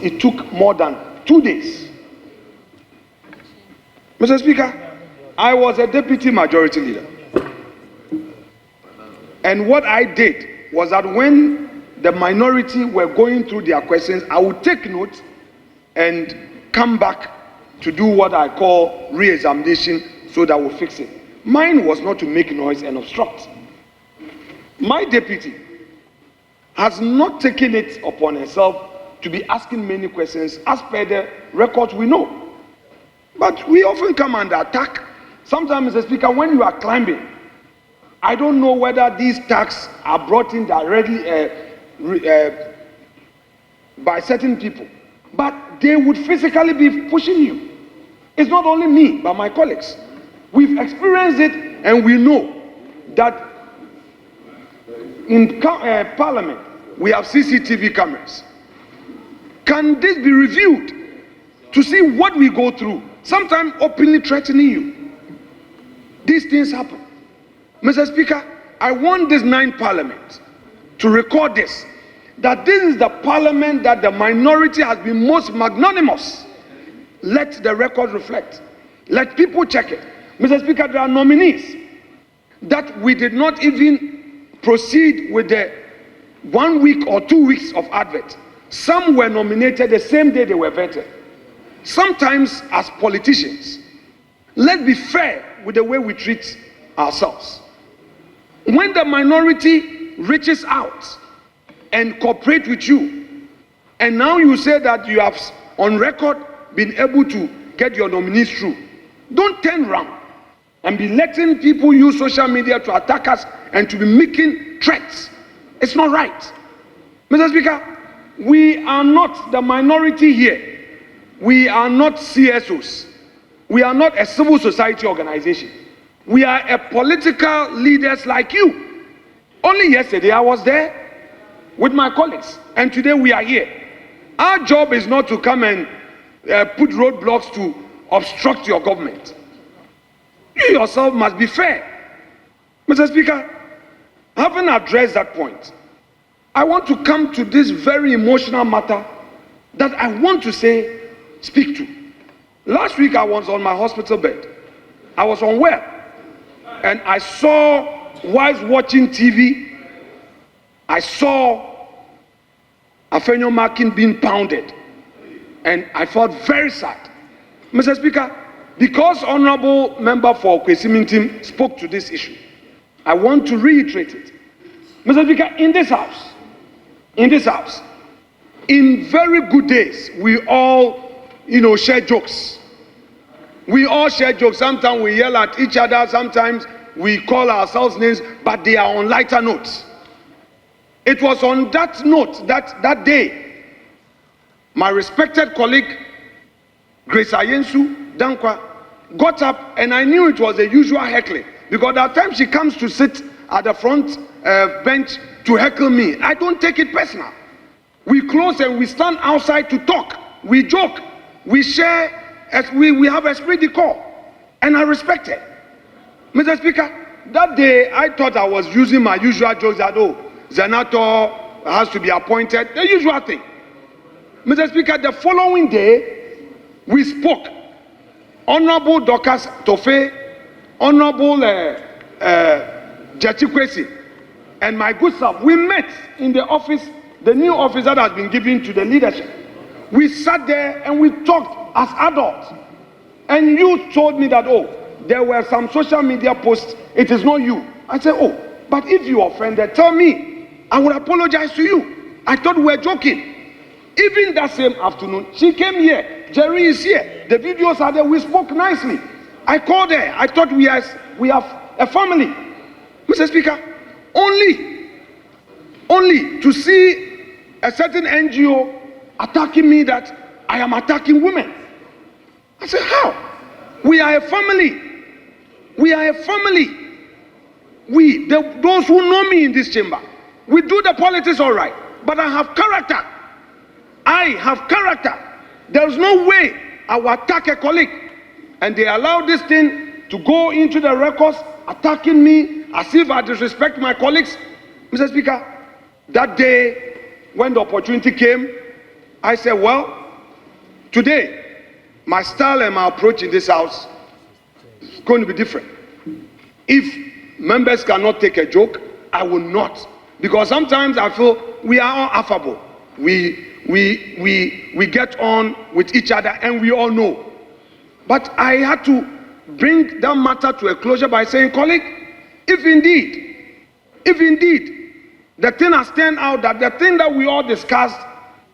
it took more than 2 days. Mr. Speaker, I was a deputy majority leader. And what I did was that when the minority were going through their questions, I would take note and come back to do what I call re-examination so that we'll fix it. Mine was not to make noise and obstruct. My deputy has not taken it upon herself to be asking many questions as per the records we know. But we often come under attack. Sometimes, Mr. Speaker, when you are climbing, I don't know whether these attacks are brought in directly by certain people, but they would physically be pushing you. It's not only me, but my colleagues. We've experienced it, and we know that in Parliament, we have CCTV cameras. Can this be reviewed to see what we go through? Sometimes openly threatening you. These things happen. Mr. Speaker, I want this 9th Parliament to record this, that this is the Parliament that the minority has been most magnanimous. Let the record reflect. Let people check it. Mr. Speaker, there are nominees that we did not even proceed with the 1 week or 2 weeks of advert. Some were nominated the same day they were vetted. Sometimes, as politicians, let's be fair with the way we treat ourselves. When the minority reaches out and cooperate with you, and now you say that you have on record been able to get your nominees through, don't turn around and be letting people use social media to attack us and to be making threats. It's not right. Mr. Speaker, we are not the minority here. We are not CSOs. We are not a civil society organization. We are a political leaders like you. Only yesterday I was there with my colleagues, and today we are here. Our job is not to come and put roadblocks to obstruct your government. You yourself must be fair. Mr. Speaker, having addressed that point, I want to come to this very emotional matter that I want to speak to. Last week I was on my hospital bed. I was unwell, and I saw, whilst watching TV, I saw Afenyo-Markin being pounded, and I felt very sad. Mr. Speaker, because Honorable Member for Kwesimintim spoke to this issue, I want to reiterate it. Mr. Speaker, in this house, in very good days, we all, share jokes. We all share jokes. Sometimes we yell at each other. Sometimes we call ourselves names, but they are on lighter notes. It was on that note that day, my respected colleague, Grace Ayensu Dankwa, got up, and I knew it was the usual heckling, because at times she comes to sit at the front bench to heckle me. I don't take it personal. We close and we stand outside to talk. We joke. We share. As we have esprit de corps, and I respect it. Mr. Speaker, that day I thought I was using my usual jokes that, Senator has to be appointed, the usual thing. Mr. Speaker, the following day, we spoke. Honorable Dorcas Tofe, Honorable Jeti Kwesi, and my good self, we met in the office, the new office that has been given to the leadership. We sat there and we talked as adults, and you told me that, there were some social media posts, it is not you. I said, but if you offended, tell me, I would apologize to you. I thought we were joking. Even that same afternoon, she came here. Jerry is here. The videos are there. We spoke nicely. I called her. I thought we have a family. Mr. Speaker, only to see a certain NGO attacking me that I am attacking women. I said, how? We are a family. We are a family. Those who know me in this chamber, we do the politics all right, but I have character. I have character. There's no way I will attack a colleague. And they allow this thing to go into the records, attacking me as if I disrespect my colleagues. Mr. Speaker, that day when the opportunity came, I said, well, today, my style and my approach in this house is going to be different. If members cannot take a joke, I will not. Because sometimes I feel we are all affable. We get on with each other and we all know. But I had to bring that matter to a closure by saying, colleague, if indeed the thing has turned out that the thing that we all discussed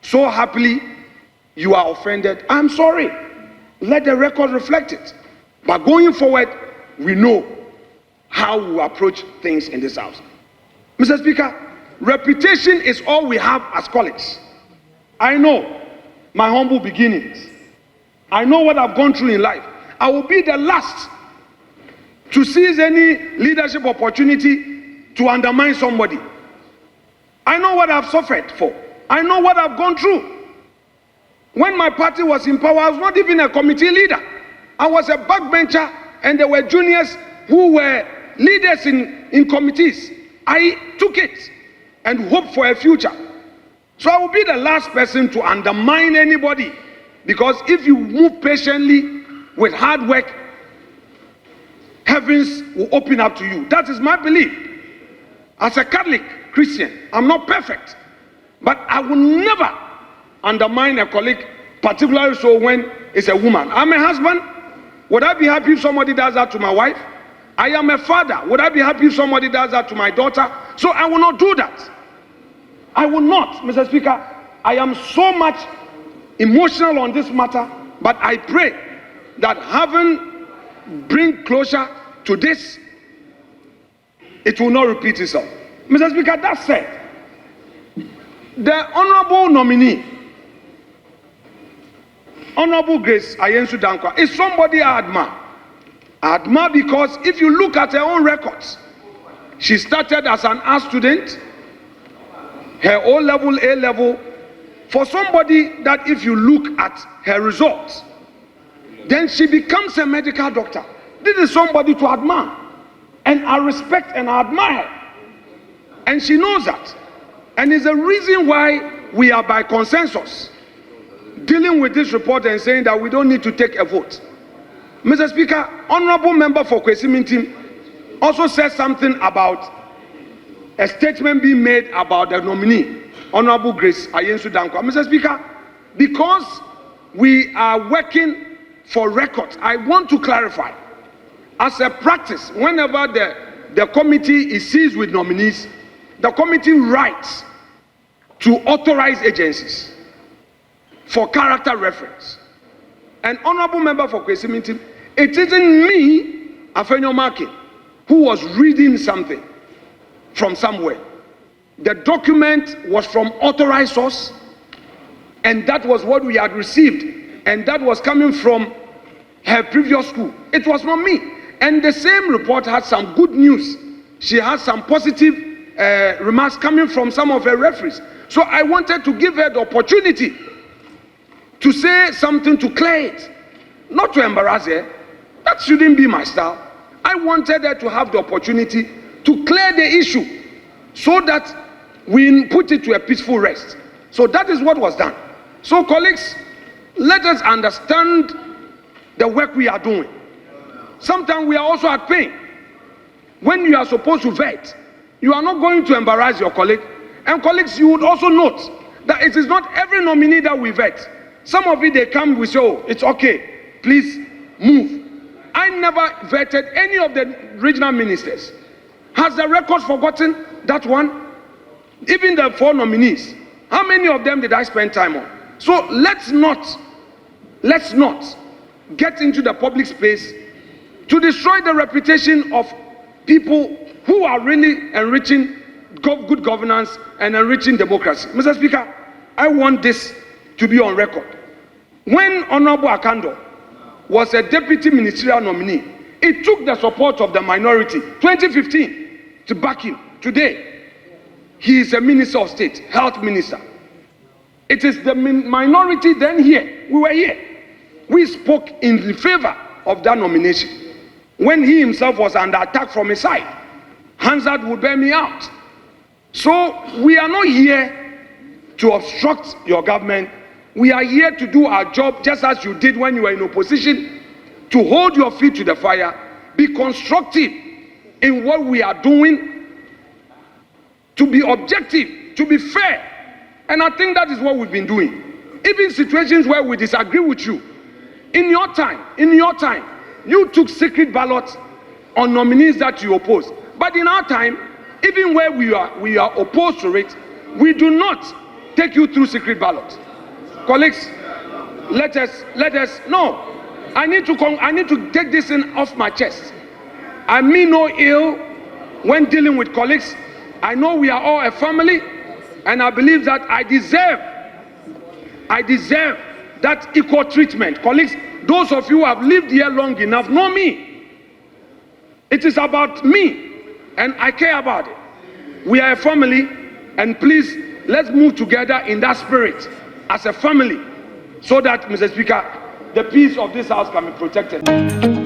so happily, you are offended, I'm sorry. Let the record reflect it. But going forward, we know how we approach things in this house. Mr. Speaker, reputation is all we have as colleagues. I know my humble beginnings. I know what I've gone through in life. I will be the last to seize any leadership opportunity to undermine somebody. I know what I've suffered for. I know what I've gone through. When my party was in power, I was not even a committee leader. I was a backbencher, and there were juniors who were leaders in committees. I took it and hoped for a future. So I will be the last person to undermine anybody, because if you move patiently with hard work, heavens will open up to you. That is my belief. As a Catholic Christian, I'm not perfect, but I will never undermine a colleague, particularly so when it's a woman. I'm a husband. Would I be happy if somebody does that to my wife? I am a father. Would I be happy if somebody does that to my daughter? So I will not do that. I will not, Mr. Speaker. I am so much emotional on this matter, but I pray that having bring closure to this, it will not repeat itself. Mr. Speaker, that said, the honorable nominee, Honorable Grace Ayensu Dankwa, is somebody I admire. I admire because if you look at her own records, she started as an art student, her O-level, A-level. For somebody that if you look at her results, then she becomes a medical doctor. This is somebody to admire. And I respect and I admire her. And she knows that. And it's a reason why we are by consensus dealing with this report and saying that we don't need to take a vote. Mr. Speaker, Honorable Member for Kwesi Mintim also said something about a statement being made about the nominee, Honorable Grace Ayensu Dankwa. Mr. Speaker, because we are working for records, I want to clarify. As a practice, whenever the committee is seized with nominees, the committee writes to authorized agencies for character reference. An honorable member for Kwesi Mintim, it isn't me, Afenyo-Markin, who was reading something from somewhere. The document was from authorized source, and that was what we had received, and that was coming from her previous school. It was not me. And the same report had some good news. She had some positive remarks coming from some of her referees. So I wanted to give her the opportunity to say something to clear it, not to embarrass her. That shouldn't be my style. I wanted her to have the opportunity to clear the issue so that we put it to a peaceful rest. So that is what was done. So colleagues, let us understand the work we are doing. Sometimes we are also at pain. When you are supposed to vet, you are not going to embarrass your colleague. And colleagues, you would also note that it is not every nominee that we vet. Some of it, they come, we say, oh, it's okay, please move. I never vetted any of the regional ministers. Has the record forgotten that one? Even the 4 nominees, how many of them did I spend time on? So let's not get into the public space to destroy the reputation of people who are really enriching good governance and enriching democracy. Mr. Speaker, I want this to be on record. When Honorable Akando was a deputy ministerial nominee, it took the support of the minority, 2015, to back him. Today, he is a minister of state, health minister. It is the minority then here. We were here. We spoke in favor of that nomination. When he himself was under attack from his side, Hansard would bear me out. So we are not here to obstruct your government. We are here to do our job just as you did when you were in opposition, to hold your feet to the fire, be constructive in what we are doing, to be objective, to be fair. And I think that is what we've been doing. Even situations where we disagree with you, in your time, you took secret ballots on nominees that you opposed. But in our time, even where we are opposed to it, we do not take you through secret ballots. Colleagues, let us no. I need to take this in off my chest. I mean no ill when dealing with colleagues. I know we are all a family, and I believe that I deserve that equal treatment. Colleagues, those of you who have lived here long enough know me. It is about me, and I care about it. We are a family, and please, let's move together in that spirit as a family, so that, Mr. Speaker, the peace of this house can be protected.